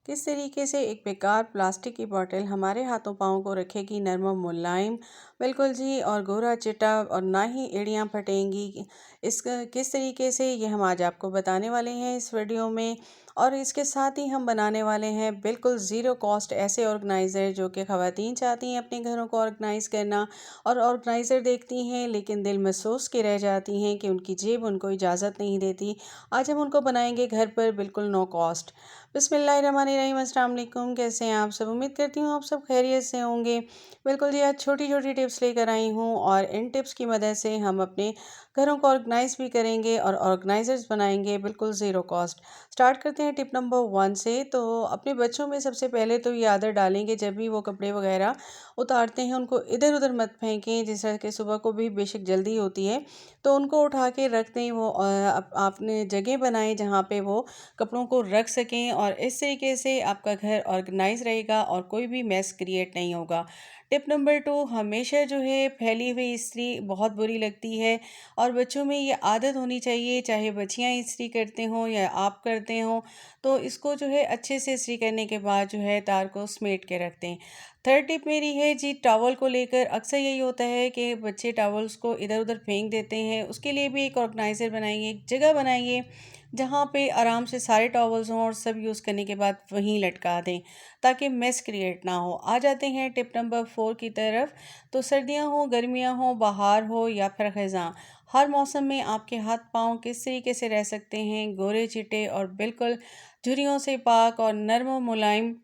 किस तरीके से एक बेकार प्लास्टिक की बॉटल हमारे हाथों पाँव को रखेगी नरम और मुलायम। बिल्कुल जी, और गोरा चिट्टा और ना ही एड़ियाँ फटेंगी। इसका किस तरीके से ये हम आज आपको बताने वाले हैं इस वीडियो में। और इसके साथ ही हम बनाने वाले हैं बिल्कुल ज़ीरो कॉस्ट ऐसे ऑर्गेनाइज़र जो कि ख़वातीन चाहती हैं अपने घरों को ऑर्गेनाइज़ करना, और ऑर्गेनाइज़र देखती हैं लेकिन दिल में सोच के रह जाती हैं कि उनकी जेब उनको इजाज़त नहीं देती। आज हम उनको बनाएंगे घर पर बिल्कुल नो कॉस्ट। बिस्मिल्लाहिर्रहमानिर्रहीम, अस्सलाम वालेकुम। कैसे हैं आप सब? उम्मीद करती हूँ आप सब खैरियत से होंगे। बिल्कुल जी, आज छोटी छोटी टिप्स लेकर आई हूँ और इन टिप्स की मदद से हम अपने घरों को ऑर्गेनाइज भी करेंगे और ऑर्गेनाइजर्स बनाएंगे बिल्कुल ज़ीरो कॉस्ट। स्टार्ट करते हैं टिप नंबर 1 से। तो अपने बच्चों में सबसे पहले तो ये आदत डालेंगे, जब भी वो कपड़े वगैरह उतारते हैं उनको इधर उधर मत फेंकें। जिस तरह के सुबह को भी बेशक जल्दी होती है तो उनको उठा के रख दें। वो आपने जगह बनाएं जहाँ पे वो कपड़ों को रख सकें, और इस तरीके से आपका घर ऑर्गेनाइज रहेगा और कोई भी मैस क्रिएट नहीं होगा। टिप नंबर 2, हमेशा जो है फैली हुई इस्त्री बहुत बुरी लगती है और बच्चों में ये आदत होनी चाहिए, चाहे बच्चियां इस्त्री करते हों या आप करते हों, तो इसको जो है अच्छे से इस्त्री करने के बाद जो है तार को समेट के रखते हैं। थर्ड टिप मेरी है जी, टॉवल को लेकर अक्सर यही होता है कि बच्चे टॉवल्स को इधर उधर फेंक देते हैं। उसके लिए भी एक ऑर्गेनाइज़र बनाइए, एक जगह बनाइए जहाँ पे आराम से सारे टॉवल्स हों और सब यूज़ करने के बाद वहीं लटका दें ताकि मेस क्रिएट ना हो। आ जाते हैं टिप नंबर 4 की तरफ। तो सर्दियाँ हो, गर्मियाँ हो, बाहर हो या फिर ख़ज़ां, हर मौसम में आपके हाथ पाँव किस तरीके से रह सकते हैं गोरे चिटे और बिल्कुल झुर्रियों से पाक और नरम और मुलायम।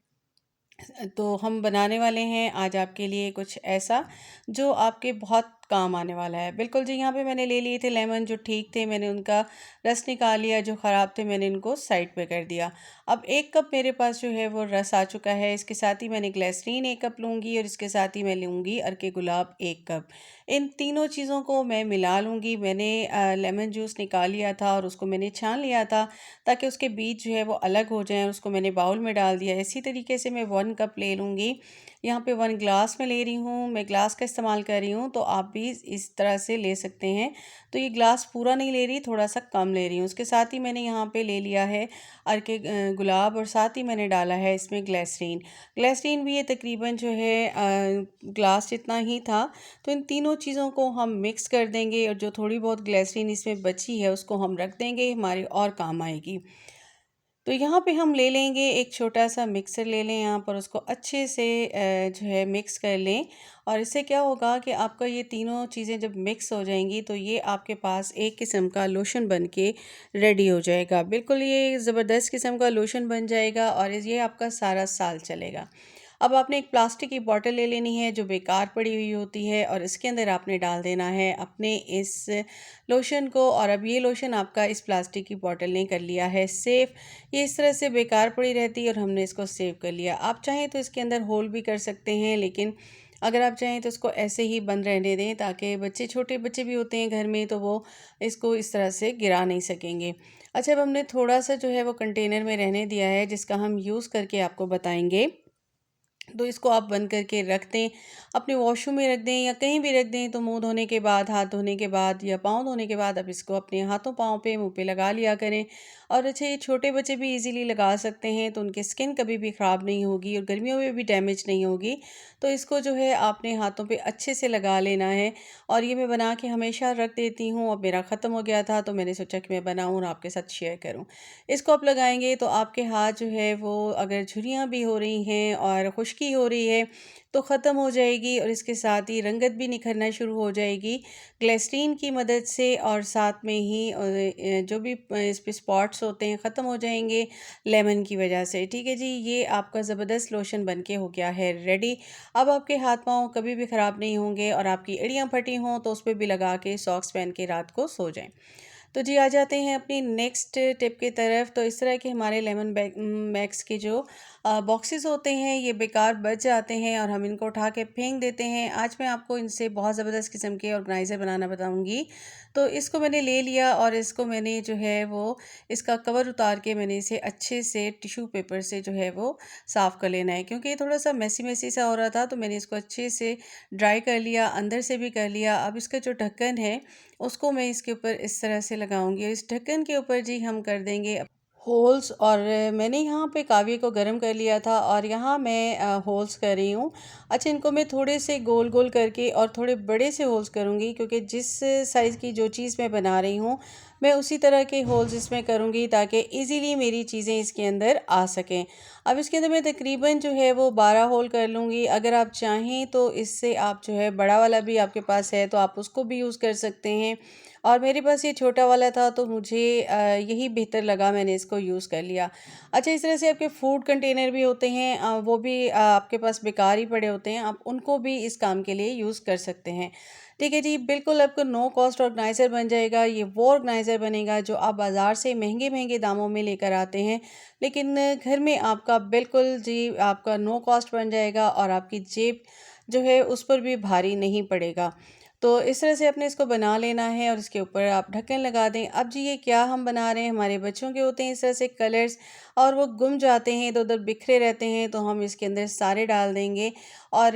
तो हम बनाने वाले हैं आज आपके लिए कुछ ऐसा जो आपके बहुत काम आने वाला है। बिल्कुल जी, यहाँ पे मैंने ले लिए थे लेमन, जो ठीक थे मैंने उनका रस निकाल लिया, जो ख़राब थे मैंने इनको साइड पे कर दिया। अब 1 कप मेरे पास जो है वो रस आ चुका है। इसके साथ ही मैंने ग्लिसरीन 1 कप लूँगी और इसके साथ ही मैं लूँगी अर्के गुलाब 1 कप। इन तीनों चीज़ों को मैं मिला लूँगी। मैंने लेमन जूस निकाल लिया था और उसको मैंने छान लिया था ताकि उसके बीज जो है वो अलग हो जाएँ, और उसको मैंने बाउल में डाल दिया। इसी तरीके से मैं 1 कप ले लूँगी। यहाँ पे 1 ग्लास में ले रही हूँ, मैं ग्लास का इस्तेमाल कर रही हूँ, तो आप भी इस तरह से ले सकते हैं। तो ये ग्लास पूरा नहीं ले रही, थोड़ा सा कम ले रही हूँ। उसके साथ ही मैंने यहाँ पे ले लिया है अर्के गुलाब, और साथ ही मैंने डाला है इसमें ग्लिसरीन। ग्लिसरीन भी ये तकरीबन जो है ग्लास जितना ही था। तो इन तीनों चीज़ों को हम मिक्स कर देंगे, और जो थोड़ी बहुत ग्लिसरीन इसमें बची है उसको हम रख देंगे, हमारे और काम आएगी। तो यहाँ पे हम ले लेंगे एक छोटा सा मिक्सर ले लें यहाँ पर, उसको अच्छे से जो है मिक्स कर लें। और इससे क्या होगा कि आपका ये तीनों चीज़ें जब मिक्स हो जाएंगी तो ये आपके पास एक किस्म का लोशन बन के रेडी हो जाएगा। बिल्कुल ये ज़बरदस्त किस्म का लोशन बन जाएगा और ये आपका सारा साल चलेगा। अब आपने एक प्लास्टिक की बोतल ले लेनी है जो बेकार पड़ी हुई होती है, और इसके अंदर आपने डाल देना है अपने इस लोशन को। और अब ये लोशन आपका इस प्लास्टिक की बोतल ने कर लिया है सेफ़। ये इस तरह से बेकार पड़ी रहती है और हमने इसको सेव कर लिया। आप चाहें तो इसके अंदर होल भी कर सकते हैं, लेकिन अगर आप चाहें तो इसको ऐसे ही बंद रहने दें ताकि बच्चे, छोटे बच्चे भी होते हैं घर में, तो वो इसको इस तरह से गिरा नहीं सकेंगे। अच्छा, अब हमने थोड़ा सा जो है वो कंटेनर में रहने दिया है जिसका हम यूज़ करके आपको बताएंगे। तो इसको आप बंद करके रख दें, अपने वॉशरूम में रख दें या कहीं भी रख दें। तो मुंह धोने के बाद, हाथ धोने के बाद या पाँव धोने के बाद आप इसको अपने हाथों पाँव पे, मुंह पे लगा लिया करें। और अच्छा, ये छोटे बच्चे भी इजीली लगा सकते हैं, तो उनकी स्किन कभी भी ख़राब नहीं होगी और गर्मियों में भी डैमेज नहीं होगी। तो इसको जो है आपने हाथों पे अच्छे से लगा लेना है। और ये मैं बना के हमेशा रख देती हूँ। अब मेरा ख़त्म हो गया था तो मैंने सोचा कि मैं बनाऊँ और आपके साथ शेयर करूँ। इसको आप लगाएंगे तो आपके हाथ जो है वो, अगर झुर्रियाँ भी हो रही हैं और खुश्की हो रही है, तो ख़त्म हो जाएगी, और इसके साथ ही रंगत भी निखरना शुरू हो जाएगी ग्लिसरीन की मदद से। और साथ में ही जो भी इस पे स्पॉट्स होते हैं ख़त्म हो जाएंगे लेमन की वजह से। ठीक है जी, ये आपका ज़बरदस्त लोशन बनके हो गया है रेडी। अब आपके हाथ पाँव कभी भी ख़राब नहीं होंगे, और आपकी एड़ियाँ फटी हों तो उस पर भी लगा के सॉक्स पहन के रात को सो जाएं। तो जी, आ जाते हैं अपनी नेक्स्ट टिप की तरफ। तो इस तरह के हमारे लेमन मैक्स के जो बॉक्सेस होते हैं ये बेकार बच जाते हैं और हम इनको उठा के फेंक देते हैं। आज मैं आपको इनसे बहुत ज़बरदस्त किस्म के ऑर्गेनाइज़र बनाना बताऊंगी। तो इसको मैंने ले लिया और इसको मैंने जो है वो, इसका कवर उतार के मैंने इसे अच्छे से टिश्यू पेपर से जो है वो साफ़ कर लेना है, क्योंकि ये थोड़ा सा मैसी मैसी सा हो रहा था। तो मैंने इसको अच्छे से ड्राई कर लिया, अंदर से भी कर लिया। अब इसका जो ढक्कन है उसको मैं इसके ऊपर इस तरह से लगाऊंगी, और इस ढक्कन के ऊपर जी हम कर देंगे होल्स, और मैंने यहाँ पे कावे को गर्म कर लिया था और यहाँ मैं होल्स कर रही हूँ। अच्छा, इनको मैं थोड़े से गोल गोल करके और थोड़े बड़े से होल्स करूँगी, क्योंकि जिस साइज़ की जो चीज़ मैं बना रही हूँ मैं उसी तरह के होल्स इसमें करूँगी, ताकि इजीली मेरी चीज़ें इसके अंदर आ सकें। अब इसके अंदर मैं तकरीबन जो है वो 12 होल कर लूँगी। अगर आप चाहें तो इससे आप जो है बड़ा वाला भी आपके पास है तो आप उसको भी यूज़ कर सकते हैं, और मेरे पास ये छोटा वाला था तो मुझे यही बेहतर लगा, मैंने इसको यूज़ कर लिया। अच्छा, इस तरह से आपके फूड कंटेनर भी होते हैं, वो भी आपके पास बेकार ही पड़े होते हैं, आप उनको भी इस काम के लिए यूज़ कर सकते हैं। ठीक है जी, बिल्कुल आपको नो कॉस्ट ऑर्गेनाइज़र बन जाएगा। ये वो ऑर्गेनाइज़र बनेगा जो आप बाज़ार से महंगे महंगे दामों में लेकर आते हैं, लेकिन घर में आपका बिल्कुल जी आपका नो कॉस्ट बन जाएगा, और आपकी जेब जो है उस पर भी भारी नहीं पड़ेगा। तो इस तरह से आपने इसको बना लेना है और इसके ऊपर आप ढक्कन लगा दें। अब जी ये क्या हम बना रहे हैं, हमारे बच्चों के होते हैं इस तरह से कलर्स, और वो गुम जाते हैं, इधर उधर बिखरे रहते हैं, तो हम इसके अंदर सारे डाल देंगे। और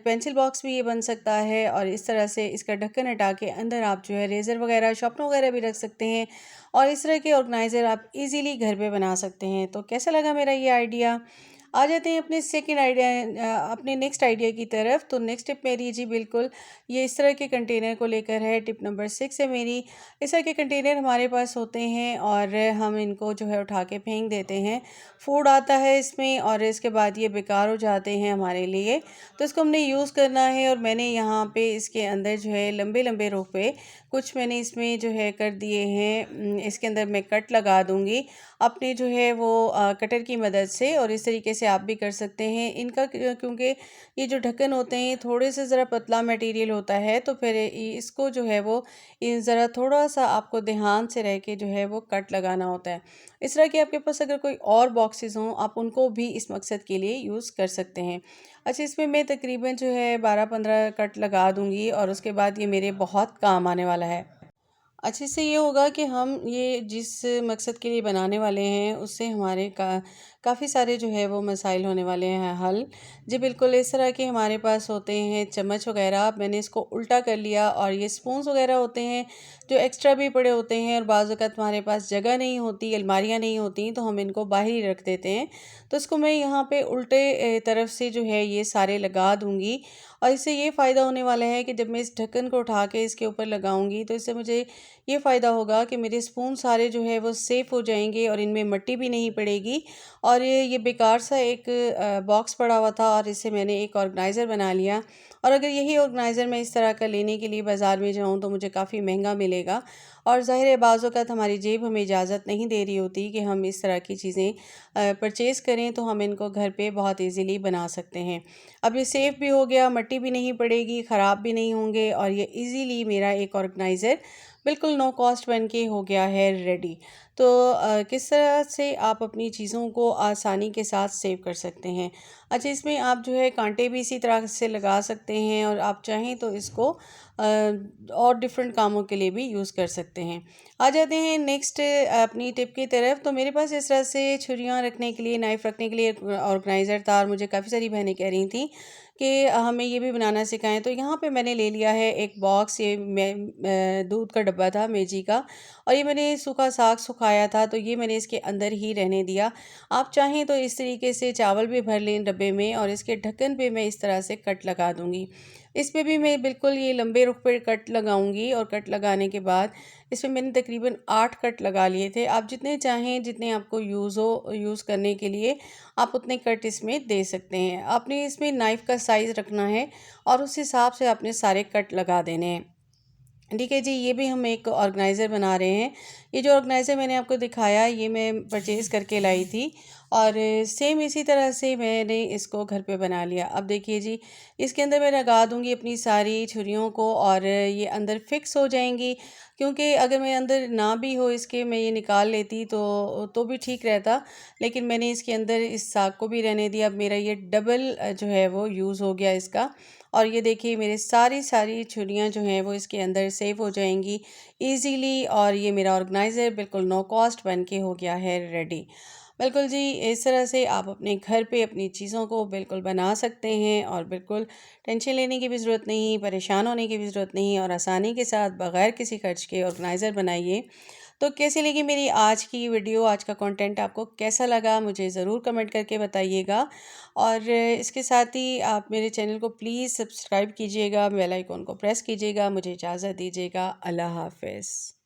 पेंसिल बॉक्स भी ये बन सकता है, और इस तरह से इसका ढक्कन हटा के अंदर आप जो है रेज़र वगैरह, शार्पनर वगैरह भी रख सकते हैं, और इस तरह के ऑर्गेनाइज़र आप इजीली घर पे बना सकते हैं। तो कैसा लगा मेरा ये आइडिया? आ जाते हैं अपने सेकंड आइडिया, अपने नेक्स्ट आइडिया की तरफ। तो नेक्स्ट टिप मेरी जी बिल्कुल ये इस तरह के कंटेनर को लेकर है। टिप नंबर 6 है मेरी। इस तरह के कंटेनर हमारे पास होते हैं और हम इनको जो है उठा के फेंक देते हैं। फूड आता है इसमें और इसके बाद ये बेकार हो जाते हैं हमारे लिए, तो इसको हमने यूज़ करना है। और मैंने यहाँ पे इसके अंदर जो है लंबे लंबे रुख पे कुछ मैंने इसमें जो है कर दिए हैं। इसके अंदर मैं कट लगा दूँगी अपने जो है वो कटर की मदद से, और इस तरीके से आप भी कर सकते हैं। इनका क्योंकि ये जो ढक्कन होते हैं थोड़े से ज़रा पतला मटेरियल होता है, तो फिर इसको जो है वो ज़रा थोड़ा सा आपको ध्यान से रह के जो है वो कट लगाना होता है। इस तरह के आपके पास अगर कोई और बॉक्सेस हों, आप उनको भी इस मकसद के लिए यूज़ कर सकते हैं। अच्छा, इसमें मैं तकरीबन जो है 12-15 कट लगा दूँगी, और उसके बाद ये मेरे बहुत काम आने वाला है। अच्छे से ये होगा कि हम ये जिस मकसद के लिए बनाने वाले हैं उससे हमारे काफ़ी सारे जो है वो मसाइल होने वाले हैं हल। जी बिल्कुल, इस तरह के हमारे पास होते हैं चम्मच वगैरह, मैंने इसको उल्टा कर लिया, और ये स्पून्स वगैरह होते हैं जो एक्स्ट्रा भी पड़े होते हैं, और बाज़ वक़्त हमारे पास जगह नहीं होती, अलमारियाँ नहीं होती, तो हम इनको बाहर ही रख देते हैं। तो इसको मैं यहाँ पे उल्टे तरफ से जो है ये सारे लगा दूँगी, और इससे ये फ़ायदा होने वाला है कि जब मैं इस ढक्कन को उठा के इसके ऊपर लगाऊंगी तो इससे मुझे ये फ़ायदा होगा कि मेरे स्पून सारे जो है वो सेफ़ हो जाएंगे, और इनमें मिट्टी भी नहीं पड़ेगी। और ये बेकार सा एक बॉक्स पड़ा हुआ था, और इससे मैंने एक ऑर्गेनाइज़र बना लिया। और अगर यही ऑर्गेनाइज़र मैं इस तरह का लेने के लिए बाज़ार में जाऊँ तो मुझे काफ़ी महंगा मिलेगा, और ज़ाहिर है बाज़ औक़ात हमारी जेब हमें इजाज़त नहीं दे रही होती कि हम इस तरह की चीज़ें परचेज़ करें, तो हम इनको घर पे बहुत ईज़िली बना सकते हैं। अब ये सेफ़ भी हो गया, मिट्टी भी नहीं पड़ेगी, ख़राब भी नहीं होंगे, और ये ईज़िली मेरा एक ऑर्गेनाइज़र बिल्कुल नो कॉस्ट बन के हो गया है रेडी। तो किस तरह से आप अपनी चीज़ों को आसानी के साथ सेव कर सकते हैं। अच्छा, इसमें आप जो है कांटे भी इसी तरह से लगा सकते हैं, और आप चाहें तो इसको और डिफरेंट कामों के लिए भी यूज़ कर सकते हैं। आ जाते हैं नेक्स्ट अपनी टिप की तरफ। तो मेरे पास इस तरह से छुरियाँ रखने के लिए, नाइफ़ रखने के लिए ऑर्गेनाइज़र था, और मुझे काफ़ी सारी बहनें कह रही थी कि हमें ये भी बनाना सिखाएं। तो यहाँ पे मैंने ले लिया है एक बॉक्स, ये मैं दूध का डब्बा था मेजी का, और ये मैंने सूखा साग सुखाया था, तो ये मैंने इसके अंदर ही रहने दिया। आप चाहें तो इस तरीके से चावल भी भर लें डब्बे में, और इसके ढक्कन पे मैं इस तरह से कट लगा दूँगी। इस पे भी मैं बिल्कुल ये लंबे रुख पे कट लगाऊंगी, और कट लगाने के बाद इसमें मैंने तकरीबन 8 कट लगा लिए थे। आप जितने चाहें, जितने आपको यूज़ करने के लिए आप उतने कट इसमें दे सकते हैं। आपने इसमें नाइफ़ का साइज़ रखना है, और उस हिसाब से आपने सारे कट लगा देने हैं। ठीक है जी, ये भी हम एक ऑर्गेनाइज़र बना रहे हैं। ये जो ऑर्गेनाइज़र मैंने आपको दिखाया ये मैं परचेज़ करके लाई थी, और सेम इसी तरह से मैंने इसको घर पे बना लिया। अब देखिए जी, इसके अंदर मैं लगा दूँगी अपनी सारी छुरियों को, और ये अंदर फ़िक्स हो जाएँगी, क्योंकि अगर मैं अंदर ना भी हो इसके, मैं ये निकाल लेती तो भी ठीक रहता, लेकिन मैंने इसके अंदर इस साग को भी रहने दिया। अब मेरा ये डबल जो है वो यूज़ हो गया इसका, और ये देखिए मेरे सारी छुरियाँ जो हैं वो इसके अंदर सेव हो जाएंगी इजीली, और ये मेरा ऑर्गेनाइज़र बिल्कुल नो कॉस्ट बन के हो गया है रेडी। बिल्कुल जी, इस तरह से आप अपने घर पे अपनी चीज़ों को बिल्कुल बना सकते हैं, और बिल्कुल टेंशन लेने की भी ज़रूरत नहीं, परेशान होने की भी ज़रूरत नहीं, और आसानी के साथ बग़ैर किसी खर्च के ऑर्गेनाइज़र बनाइए। तो कैसी लगी मेरी आज की वीडियो, आज का कंटेंट आपको कैसा लगा मुझे ज़रूर कमेंट करके बताइएगा। और इसके साथ ही आप मेरे चैनल को प्लीज़ सब्सक्राइब कीजिएगा, बेल आइकॉन को प्रेस कीजिएगा। मुझे इजाज़त दीजिएगा। अल्लाह हाफ़िज़।